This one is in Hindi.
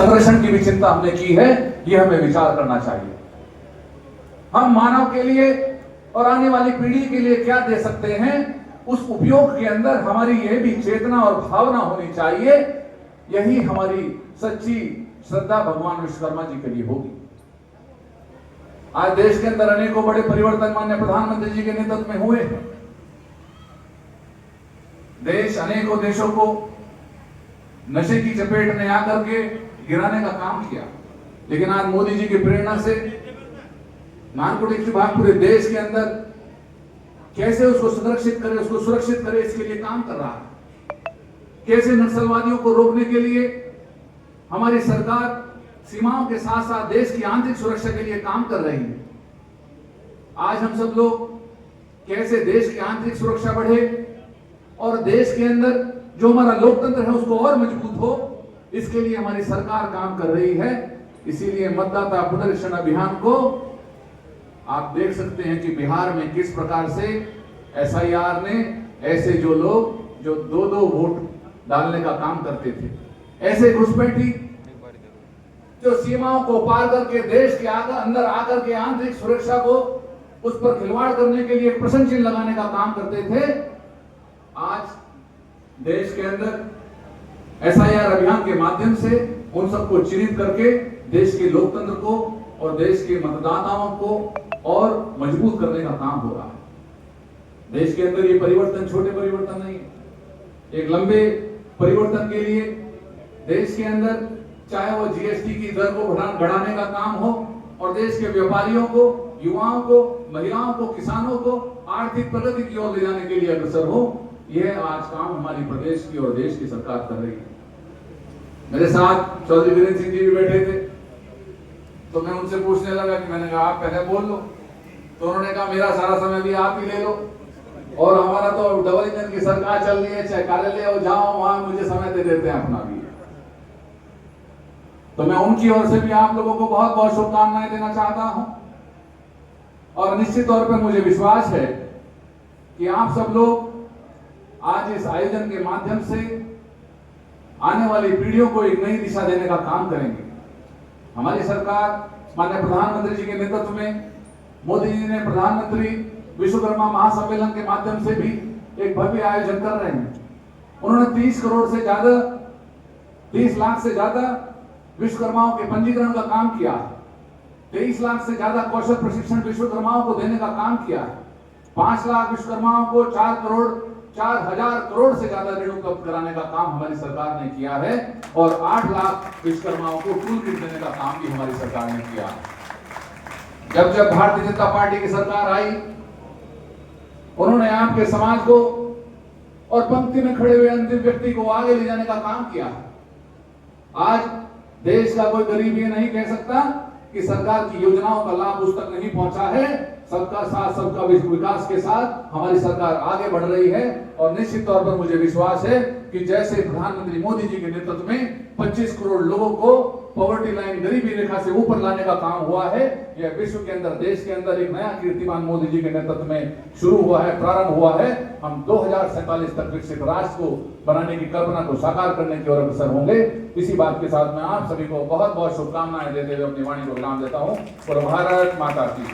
अग्रसर की भी चिंता हमने की है, यह हमें विचार करना चाहिए। हम मानव के लिए और आने वाली पीढ़ी के लिए क्या दे सकते हैं, उस उपयोग के अंदर हमारी यह भी चेतना और भावना होनी चाहिए। यही हमारी सच्ची श्रद्धा भगवान विश्वकर्मा जी के लिए होगी। आज देश के अंदर अनेकों बड़े परिवर्तन माननीय प्रधानमंत्री जी के नेतृत्व में हुए हैं। देश अनेकों देशों को नशे की चपेट में आकर के गिराने का काम किया, लेकिन आज मोदी जी की प्रेरणा से नारकोटिक्स विभाग पूरे देश के अंदर कैसे उसको सुरक्षित करे, उसको सुरक्षित करे, इसके लिए काम कर रहा है। कैसे नक्सलवादियों को रोकने के लिए हमारी सरकार सीमाओं के साथ साथ देश की आंतरिक सुरक्षा के लिए काम कर रही है। आज हम सब लोग कैसे देश की आंतरिक सुरक्षा बढ़े और देश के अंदर जो हमारा लोकतंत्र है उसको और मजबूत हो, इसके लिए हमारी सरकार काम कर रही है। इसीलिए मतदाता पुनरीक्षण अभियान को आप देख सकते हैं कि बिहार में किस प्रकार से एसआईआर ने ऐसे जो लोग जो दो वोट डालने का काम करते थे, ऐसे घुसपैठी जो सीमाओं को पार करके देश के अंदर आकर के आंतरिक सुरक्षा को उस पर खिलवाड़ करने के लिए प्रश्न चिन्ह लगाने का काम करते थे, आज देश के अंदर एसआईआर अभियान के माध्यम से उन सबको चिन्हित करके देश के लोकतंत्र को और देश के मतदाताओं को और मजबूत करने का काम हो रहा है। देश के अंदर ये परिवर्तन छोटे परिवर्तन नहीं है। एक लंबे परिवर्तन के लिए देश के अंदर चाहे वो जीएसटी की दर को बढ़ाने का काम हो और देश के व्यापारियों को, युवाओं को, महिलाओं को, किसानों को आर्थिक प्रगति की ओर ले जाने के लिए अग्रसर हो, यह आज काम हमारी प्रदेश की और देश की सरकार कर रही है। मेरे साथ चौधरी वीरेंद्र सिंह जी भी बैठे थे, तो मैं उनसे पूछने लगा कि मैंने कहा आप पहले बोल लो, तो उन्होंने कहा मेरा सारा समय भी आप ही ले लो, और हमारा तो डबल इंजन की सरकार चल रही है, चाहे कार्यालय हो जाओ वहां मुझे समय दे देते हैं अपना भी। तो मैं उनकी ओर से भी आप लोगों को बहुत बहुत शुभकामनाएं देना चाहता हूं, और निश्चित तौर पर मुझे विश्वास है कि आप सब लोग आज इस आयोजन के माध्यम से आने वाली पीढ़ियों को एक नई दिशा देने का काम करेंगे। हमारी सरकार माननीय प्रधानमंत्री जी के नेतृत्व में मोदी जी ने प्रधानमंत्री विश्वकर्मा महासम्मेलन के माध्यम से भी एक भव्य आयोजन कर रहे हैं। उन्होंने 30 लाख से ज्यादा विश्वकर्माओं के पंजीकरण का काम किया, 23 लाख से ज्यादा कौशल प्रशिक्षण विश्वकर्माओं को देने का काम किया, 5 लाख विश्वकर्माओं को 4,000 करोड़ से ज्यादा ऋण उपलब्ध कराने का काम हमारी सरकार ने किया है, और 8 लाख विश्वकर्माओं को टूल किट देने का काम भी हमारी सरकार ने किया। जब भारतीय जनता पार्टी की सरकार आई, उन्होंने आपके समाज को और पंक्ति में खड़े हुए अंतिम व्यक्ति को आगे ले जाने का काम किया। आज देश का कोई गरीब ये नहीं कह सकता कि सरकार की योजनाओं का लाभ उस तक नहीं पहुंचा है। सबका साथ सबका विकास के साथ हमारी सरकार आगे बढ़ रही है, और निश्चित तौर पर मुझे विश्वास है कि जैसे प्रधानमंत्री मोदी जी के नेतृत्व में 25 करोड़ लोगों को पॉवर्टी लाइन, गरीबी रेखा से ऊपर लाने का काम हुआ है, यह विश्व के अंदर, देश के अंदर एक नया कीर्तिमान मोदी जी के नेतृत्व में शुरू हुआ है, प्रारंभ हुआ है। हम 2047 तक विकसित राष्ट्र को बनाने की कल्पना को साकार करने की ओर अग्रसर होंगे। इसी बात के साथ मैं आप सभी को बहुत बहुत शुभकामनाएं देते हुए अपनी वाणी को विराम देता हूं। और भारत माता की